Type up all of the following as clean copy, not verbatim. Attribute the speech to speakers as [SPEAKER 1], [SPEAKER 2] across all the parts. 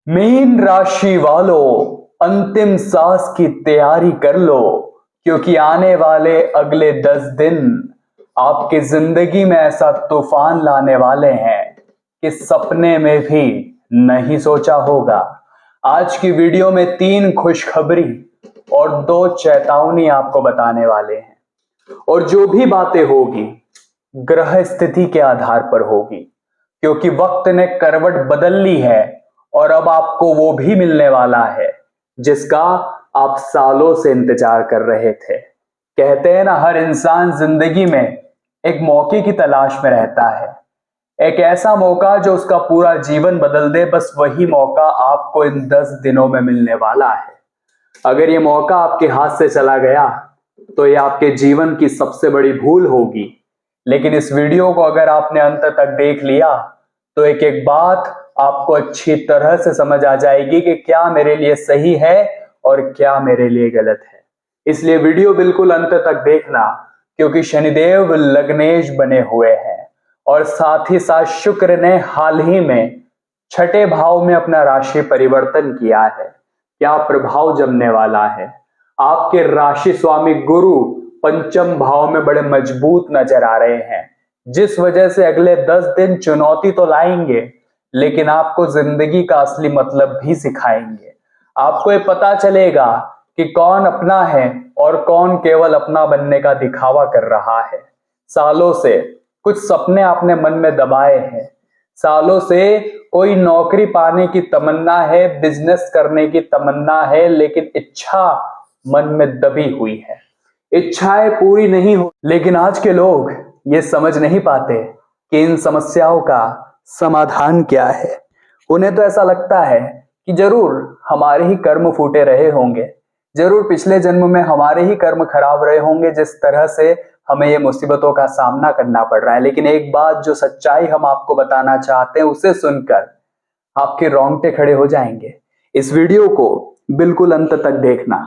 [SPEAKER 1] Mean राशि वालों, अंतिम सांस की तैयारी कर लो, क्योंकि आने वाले अगले 10 दिन आपकी जिंदगी में ऐसा तूफान लाने वाले हैं कि सपने में भी नहीं सोचा होगा। आज की वीडियो में 3 खुशखबरी और 2 चेतावनी आपको बताने वाले हैं, और जो भी बातें होगी ग्रह स्थिति के आधार पर होगी, क्योंकि वक्त ने करवट बदल ली है और अब आपको वो भी मिलने वाला है जिसका आप सालों से इंतजार कर रहे थे। कहते हैं ना, हर इंसान जिंदगी में एक मौके की तलाश में रहता है, एक ऐसा मौका जो उसका पूरा जीवन बदल दे। बस वही मौका आपको इन 10 दिनों में मिलने वाला है। अगर ये मौका आपके हाथ से चला गया तो ये आपके जीवन की सबसे बड़ी भूल होगी। लेकिन इस वीडियो को अगर आपने अंत तक देख लिया तो एक एक बात आपको अच्छी तरह से समझ आ जाएगी कि क्या मेरे लिए सही है और क्या मेरे लिए गलत है। इसलिए वीडियो बिल्कुल अंत तक देखना, क्योंकि शनिदेव लग्नेश बने हुए हैं और साथ ही साथ शुक्र ने हाल ही में 6ठे भाव में अपना राशि परिवर्तन किया है। क्या प्रभाव जमने वाला है। आपके राशि स्वामी गुरु पंचम भाव में बड़े मजबूत नजर आ रहे हैं, जिस वजह से अगले 10 दिन चुनौती तो लाएंगे, लेकिन आपको जिंदगी का असली मतलब भी सिखाएंगे। आपको ये पता चलेगा कि कौन अपना है और कौन केवल अपना बनने का दिखावा कर रहा है। सालों से कुछ सपने आपने मन में दबाए हैं, सालों से कोई नौकरी पाने की तमन्ना है, बिजनेस करने की तमन्ना है, लेकिन इच्छा मन में दबी हुई है, इच्छाएं पूरी नहीं हो। लेकिन आज के लोग ये समझ नहीं पाते कि इन समस्याओं का समाधान क्या है। उन्हें तो ऐसा लगता है कि जरूर हमारे ही कर्म फूटे रहे होंगे, जरूर पिछले जन्म में हमारे ही कर्म खराब रहे होंगे, जिस तरह से हमें ये मुसीबतों का सामना करना पड़ रहा है। लेकिन एक बात, जो सच्चाई हम आपको बताना चाहते हैं, उसे सुनकर आपके रोंगटे खड़े हो जाएंगे। इस वीडियो को बिल्कुल अंत तक देखना,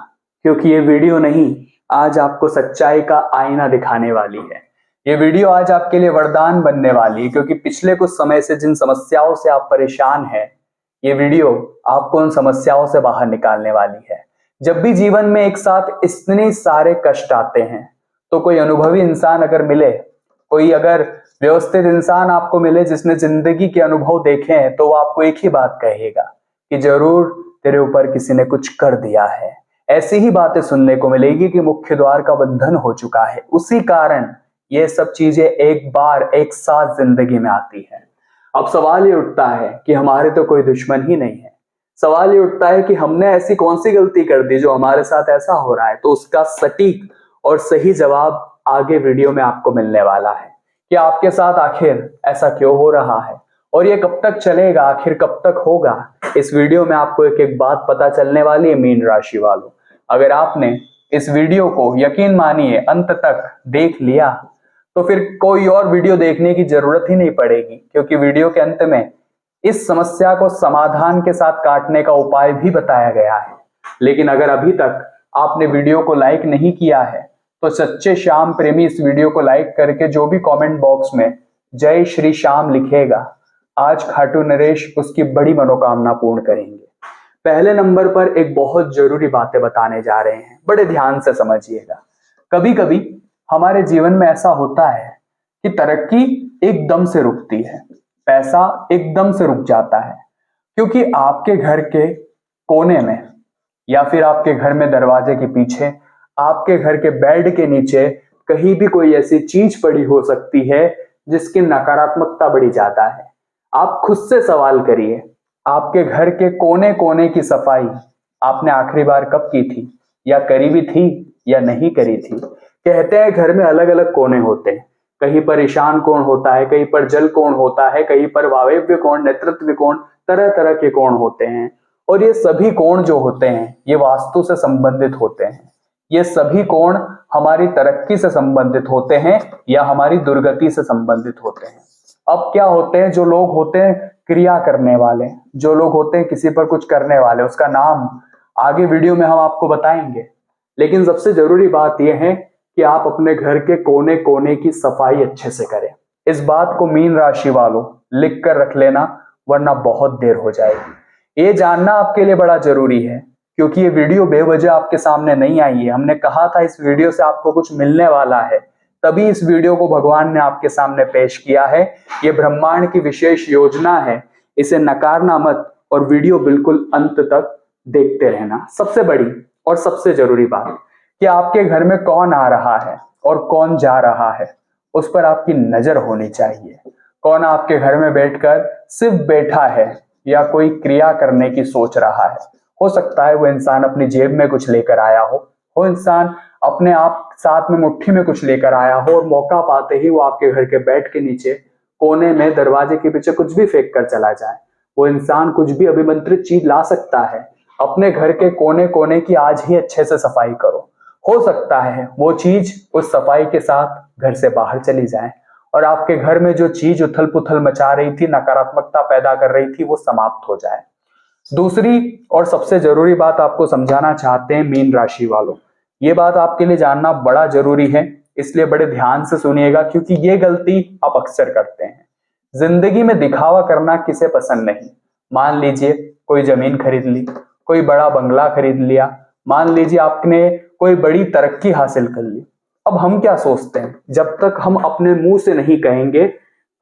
[SPEAKER 1] क्योंकि ये वीडियो नहीं, आज आपको सच्चाई का आईना दिखाने वाली है। ये वीडियो आज आपके लिए वरदान बनने वाली है, क्योंकि पिछले कुछ समय से जिन समस्याओं से आप परेशान हैं, ये वीडियो आपको उन समस्याओं से बाहर निकालने वाली है। जब भी जीवन में एक साथ इतने सारे कष्ट आते हैं, तो कोई अनुभवी इंसान अगर मिले, कोई अगर व्यवस्थित इंसान आपको मिले जिसने जिंदगी के अनुभव देखे हैं, तो वो आपको एक ही बात कहेगा कि जरूर तेरे ऊपर किसी ने कुछ कर दिया है। ऐसी ही बातें सुनने को मिलेगी कि मुख्य द्वार का बंधन हो चुका है। उसी कारण ये सब चीजें एक बार एक साथ जिंदगी में आती है। अब सवाल ये उठता है कि हमारे तो कोई दुश्मन ही नहीं है। सवाल ये उठता है कि हमने ऐसी कौन सी गलती कर दी जो हमारे साथ ऐसा हो रहा है। तो उसका सटीक और सही जवाब आगे वीडियो में आपको मिलने वाला है कि आपके साथ आखिर ऐसा क्यों हो रहा है और ये कब तक चलेगा, आखिर कब तक होगा। इस वीडियो में आपको एक एक बात पता चलने वाली है। मीन राशि वालों, अगर आपने इस वीडियो को यकीन मानिए अंत तक देख लिया तो फिर कोई और वीडियो देखने की जरूरत ही नहीं पड़ेगी, क्योंकि वीडियो के अंत में इस समस्या को समाधान के साथ काटने का उपाय भी बताया गया है। लेकिन अगर अभी तक आपने वीडियो को लाइक नहीं किया है तो सच्चे श्याम प्रेमी इस वीडियो को लाइक करके जो भी कमेंट बॉक्स में जय श्री श्याम लिखेगा, आज खाटू नरेश उसकी बड़ी मनोकामना पूर्ण करेंगे। पहले नंबर पर एक बहुत जरूरी बातें बताने जा रहे हैं, बड़े ध्यान से समझिएगा। कभी कभी हमारे जीवन में ऐसा होता है कि तरक्की एकदम से रुकती है, पैसा एकदम से रुक जाता है, क्योंकि आपके घर के कोने में या फिर आपके घर में दरवाजे के पीछे, आपके घर के बेड के नीचे कहीं भी कोई ऐसी चीज पड़ी हो सकती है जिसकी नकारात्मकता बड़ी ज्यादा है। आप खुद से सवाल करिए, आपके घर के कोने कोने की सफाई आपने आखिरी बार कब की थी, या करी भी थी या नहीं करी थी। कहते हैं घर में अलग अलग कोने होते हैं, कहीं पर ईशान कोण होता है, कहीं पर जल कोण होता है, कहीं पर वायव्य कोण, नेतृत्व कोण, तरह तरह के कोण होते हैं। और ये सभी कोण जो होते हैं ये वास्तु से संबंधित होते हैं। ये सभी कोण हमारी तरक्की से संबंधित होते हैं या हमारी दुर्गति से संबंधित होते हैं। अब क्या होते हैं, जो लोग होते हैं क्रिया करने वाले, जो लोग होते हैं किसी पर कुछ करने वाले, उसका नाम आगे वीडियो में हम आपको बताएंगे। लेकिन सबसे जरूरी बात यह है कि आप अपने घर के कोने कोने की सफाई अच्छे से करें। इस बात को मीन राशि वालों लिख कर रख लेना, वरना बहुत देर हो जाएगी। ये जानना आपके लिए बड़ा जरूरी है, क्योंकि ये वीडियो बेवजह आपके सामने नहीं आई है। हमने कहा था इस वीडियो से आपको कुछ मिलने वाला है, तभी इस वीडियो को भगवान ने आपके सामने पेश किया है। ये ब्रह्मांड की विशेष योजना है, इसे नकारना मत और वीडियो बिल्कुल अंत तक देखते रहना। सबसे बड़ी और सबसे जरूरी बात कि आपके घर में कौन आ रहा है और कौन जा रहा है, उस पर आपकी नजर होनी चाहिए। कौन आपके घर में बैठकर सिर्फ बैठा है या कोई क्रिया करने की सोच रहा है। हो सकता है वो इंसान अपनी जेब में कुछ लेकर आया हो इंसान अपने आप साथ में मुट्ठी में कुछ लेकर आया हो और मौका पाते ही वो आपके घर के बेड के नीचे कोने में दरवाजे के पीछे कुछ भी फेंक कर चला जाए। वो इंसान कुछ भी अभिमंत्रित चीज ला सकता है। अपने घर के कोने कोने की आज ही अच्छे से सफाई करो। हो सकता है वो चीज उस सफाई के साथ घर से बाहर चली जाए और आपके घर में जो चीज उथल पुथल मचा रही थी, नकारात्मकता पैदा कर रही थी, वो समाप्त हो जाए। दूसरी और सबसे जरूरी बात आपको समझाना चाहते हैं मीन राशि वालों, ये बात आपके लिए जानना बड़ा जरूरी है, इसलिए बड़े ध्यान से सुनिएगा, क्योंकि ये गलती आप अक्सर करते हैं। जिंदगी में दिखावा करना किसे पसंद नहीं। मान लीजिए कोई जमीन खरीद ली, कोई बड़ा बंगला खरीद लिया, मान लीजिए आपने कोई बड़ी तरक्की हासिल कर ली। अब हम क्या सोचते हैं, जब तक हम अपने मुंह से नहीं कहेंगे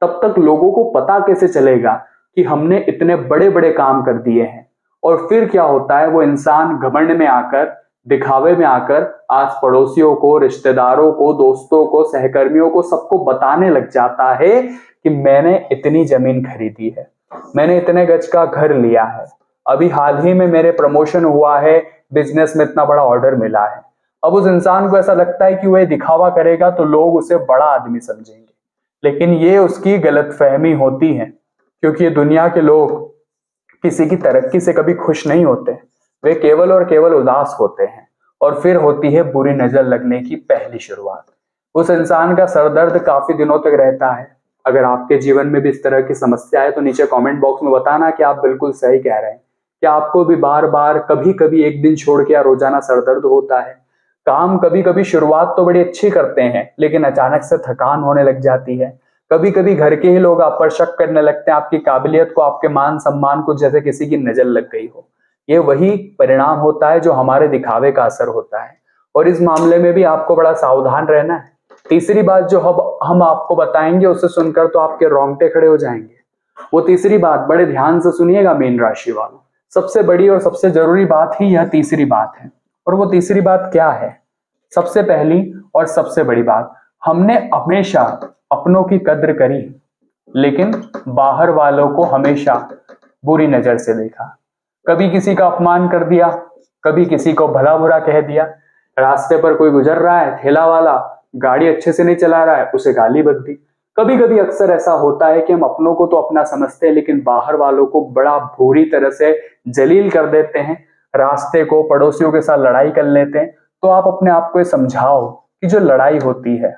[SPEAKER 1] तब तक लोगों को पता कैसे चलेगा कि हमने इतने बड़े बड़े काम कर दिए हैं। और फिर क्या होता है, वो इंसान घमंड में आकर, दिखावे में आकर आस पड़ोसियों को, रिश्तेदारों को, दोस्तों को, सहकर्मियों को, सबको बताने लग जाता है कि मैंने इतनी जमीन खरीदी है, मैंने इतने गज का घर लिया है, अभी हाल ही में मेरे प्रमोशन हुआ है, बिजनेस में इतना बड़ा ऑर्डर मिला है। अब उस इंसान को ऐसा लगता है कि वह दिखावा करेगा तो लोग उसे बड़ा आदमी समझेंगे, लेकिन ये उसकी गलतफहमी होती है, क्योंकि ये दुनिया के लोग किसी की तरक्की से कभी खुश नहीं होते। वे केवल और केवल उदास होते हैं। और फिर होती है बुरी नजर लगने की पहली शुरुआत। उस इंसान का सरदर्द काफी दिनों तक रहता है। अगर आपके जीवन में भी इस तरह की समस्या है तो नीचे कमेंट बॉक्स में बताना कि आप बिल्कुल सही कह रहे हैं। क्या आपको भी बार बार, कभी कभी एक दिन छोड़ के या रोजाना सरदर्द होता है? काम कभी कभी शुरुआत तो बड़ी अच्छी करते हैं, लेकिन अचानक से थकान होने लग जाती है। कभी कभी घर के ही लोग आप पर शक करने लगते हैं, आपकी काबिलियत को, आपके मान सम्मान को, जैसे किसी की नजर लग गई हो। ये वही परिणाम होता है जो हमारे दिखावे का असर होता है, और इस मामले में भी आपको बड़ा सावधान रहना है। तीसरी बात जो हम आपको बताएंगे, उसे सुनकर तो आपके रोंगटे खड़े हो जाएंगे। वो तीसरी बात बड़े ध्यान से सुनिएगा मीन राशि वालों। सबसे बड़ी और सबसे जरूरी बात ही यह तीसरी बात है। और वो तीसरी बात क्या है? सबसे पहली और सबसे बड़ी बात, हमने हमेशा अपनों की कद्र करी, लेकिन बाहर वालों को हमेशा बुरी नजर से देखा। कभी किसी का अपमान कर दिया, कभी किसी को भला बुरा कह दिया। रास्ते पर कोई गुजर रहा है, ठेला वाला गाड़ी अच्छे से नहीं चला रहा है, उसे गाली बक दी। कभी कभी अक्सर ऐसा होता है कि हम अपनों को तो अपना समझते हैं, लेकिन बाहर वालों को बड़ा बुरी तरह से जलील कर देते हैं। रास्ते को पड़ोसियों के साथ लड़ाई कर लेते हैं। तो आप अपने आप को ये समझाओ कि जो लड़ाई होती है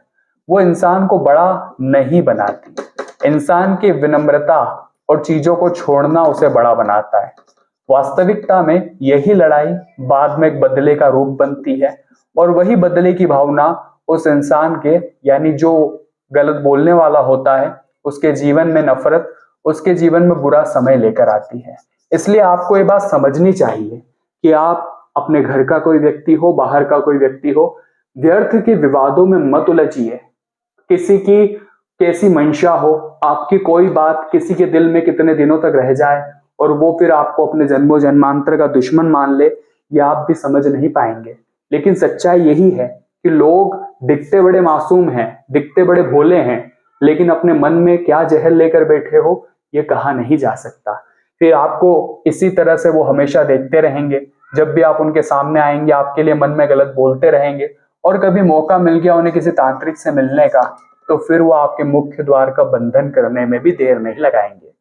[SPEAKER 1] वो इंसान को बड़ा नहीं बनाती। इंसान की विनम्रता और चीजों को छोड़ना उसे बड़ा बनाता है। वास्तविकता में यही लड़ाई बाद में एक बदले का रूप बनती है, और वही बदले की भावना उस इंसान के, यानी जो गलत बोलने वाला होता है, उसके जीवन में नफरत, उसके जीवन में बुरा समय लेकर आती है। इसलिए आपको ये बात समझनी चाहिए कि आप अपने घर का कोई व्यक्ति हो, बाहर का कोई व्यक्ति हो, व्यर्थ के विवादों में मत उलझिए। किसी की कैसी मंशा हो, आपकी कोई बात किसी के दिल में कितने दिनों तक रह जाए और वो फिर आपको अपने जन्मों जन्मांतर का दुश्मन मान ले, ये आप भी समझ नहीं पाएंगे। लेकिन सच्चाई यही है कि लोग दिखते बड़े मासूम हैं, दिखते बड़े भोले हैं, लेकिन अपने मन में क्या जहर लेकर बैठे हो ये कहा नहीं जा सकता। फिर आपको इसी तरह से वो हमेशा देखते रहेंगे। जब भी आप उनके सामने आएंगे, आपके लिए मन में गलत बोलते रहेंगे, और कभी मौका मिल गया उन्हें किसी तांत्रिक से मिलने का, तो फिर वो आपके मुख्य द्वार का बंधन करने में भी देर नहीं लगाएंगे।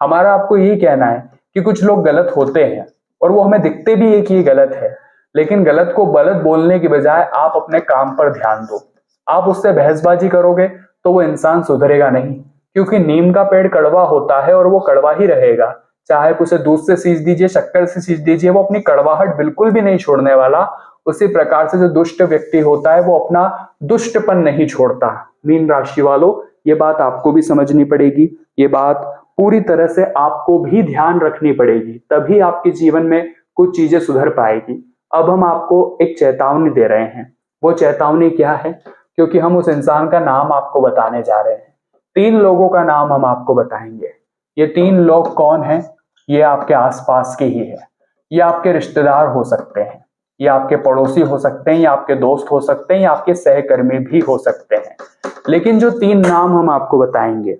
[SPEAKER 1] हमारा आपको यही कहना है कि कुछ लोग गलत होते हैं और वो हमें दिखते भी है कि ये गलत है, लेकिन गलत को गलत बोलने की बजाय आप अपने काम पर ध्यान दो। आप उससे बहसबाजी करोगे तो वो इंसान सुधरेगा नहीं, क्योंकि नीम का पेड़ कड़वा होता है और वो कड़वा ही रहेगा। चाहे उसे दूध से सींच दीजिए, शक्कर से सींच दीजिए, वो अपनी कड़वाहट बिल्कुल भी नहीं छोड़ने वाला। उसी प्रकार से जो दुष्ट व्यक्ति होता है वो अपना दुष्टपन नहीं छोड़ता। मीन राशि वालों, ये बात आपको भी समझनी पड़ेगी। ये बात पूरी तरह से आपको भी ध्यान रखनी पड़ेगी, तभी आपके जीवन में कुछ चीजें सुधर पाएगी। अब हम आपको एक चेतावनी दे रहे हैं। वो चेतावनी क्या है? क्योंकि हम उस इंसान का नाम आपको बताने जा रहे हैं। 3 लोगों का नाम हम आपको बताएंगे। ये 3 लोग कौन हैं? ये आपके आसपास के ही है। ये आपके रिश्तेदार हो सकते हैं, ये आपके पड़ोसी हो सकते हैं, या आपके दोस्त हो सकते हैं, या आपके सहकर्मी भी हो सकते हैं। लेकिन जो 3 नाम हम आपको बताएंगे,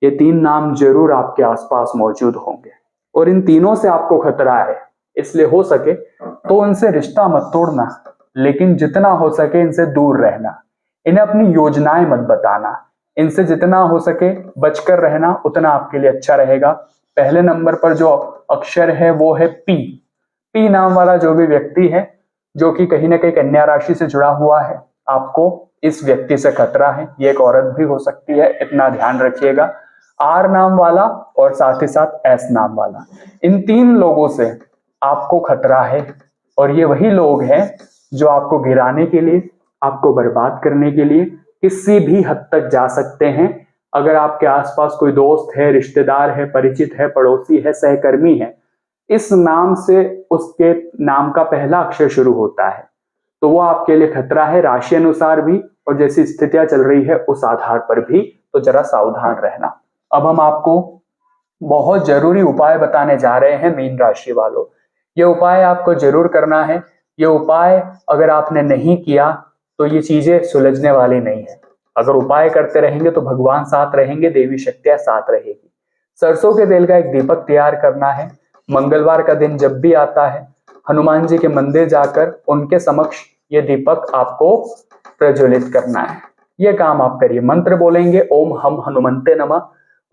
[SPEAKER 1] ये 3 नाम जरूर आपके आसपास मौजूद होंगे और इन तीनों से आपको खतरा है। इसलिए हो सके तो इनसे रिश्ता मत तोड़ना, लेकिन जितना हो सके इनसे दूर रहना। इन्हें अपनी योजनाएं मत बताना। इनसे जितना हो सके बचकर रहना, उतना आपके लिए अच्छा रहेगा। पहले नंबर पर जो अक्षर है वो है पी। पी नाम वाला जो भी व्यक्ति है, जो कि कहीं ना कहीं कन्या राशि से जुड़ा हुआ है, आपको इस व्यक्ति से खतरा है। ये एक औरत भी हो सकती है, इतना ध्यान रखिएगा। आर नाम वाला और साथ ही साथ एस नाम वाला, इन 3 लोगों से आपको खतरा है। और ये वही लोग हैं जो आपको गिराने के लिए, आपको बर्बाद करने के लिए किसी भी हद तक जा सकते हैं। अगर आपके आसपास कोई दोस्त है, रिश्तेदार है, परिचित है, पड़ोसी है, सहकर्मी है, इस नाम से उसके नाम का पहला अक्षर शुरू होता है, तो वो आपके लिए खतरा है, राशि अनुसार भी और जैसी स्थितियां चल रही है उस आधार पर भी। तो जरा सावधान रहना। अब हम आपको बहुत जरूरी उपाय बताने जा रहे हैं मीन राशि वालों। ये उपाय आपको जरूर करना है। ये उपाय अगर आपने नहीं किया तो ये चीजें सुलझने वाली नहीं है। अगर उपाय करते रहेंगे तो भगवान साथ रहेंगे, देवी शक्तियां साथ रहेगी। सरसों के तेल का एक दीपक तैयार करना है। मंगलवार का दिन जब भी आता है, हनुमान जी के मंदिर जाकर उनके समक्ष ये दीपक आपको प्रज्वलित करना है। ये काम आप करिए। मंत्र बोलेंगे ओम हम हनुमंते नमः।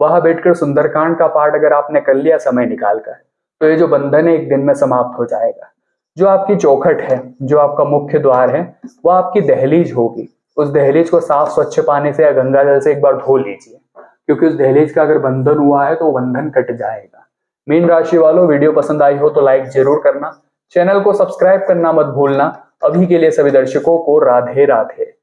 [SPEAKER 1] वहां बैठकर सुंदरकांड का पाठ अगर आपने कर लिया समय निकालकर, तो ये जो बंधन है एक दिन में समाप्त हो जाएगा। जो आपकी चौखट है, जो आपका मुख्य द्वार है, वो आपकी दहलीज होगी। उस दहलीज को साफ स्वच्छ पानी से या गंगा जल से एक बार धो लीजिए, क्योंकि उस दहलीज का अगर बंधन हुआ है तो वो बंधन कट जाएगा। मीन राशि वालों, वीडियो पसंद आई हो तो लाइक जरूर करना, चैनल को सब्सक्राइब करना मत भूलना। अभी के लिए सभी दर्शकों को राधे राधे।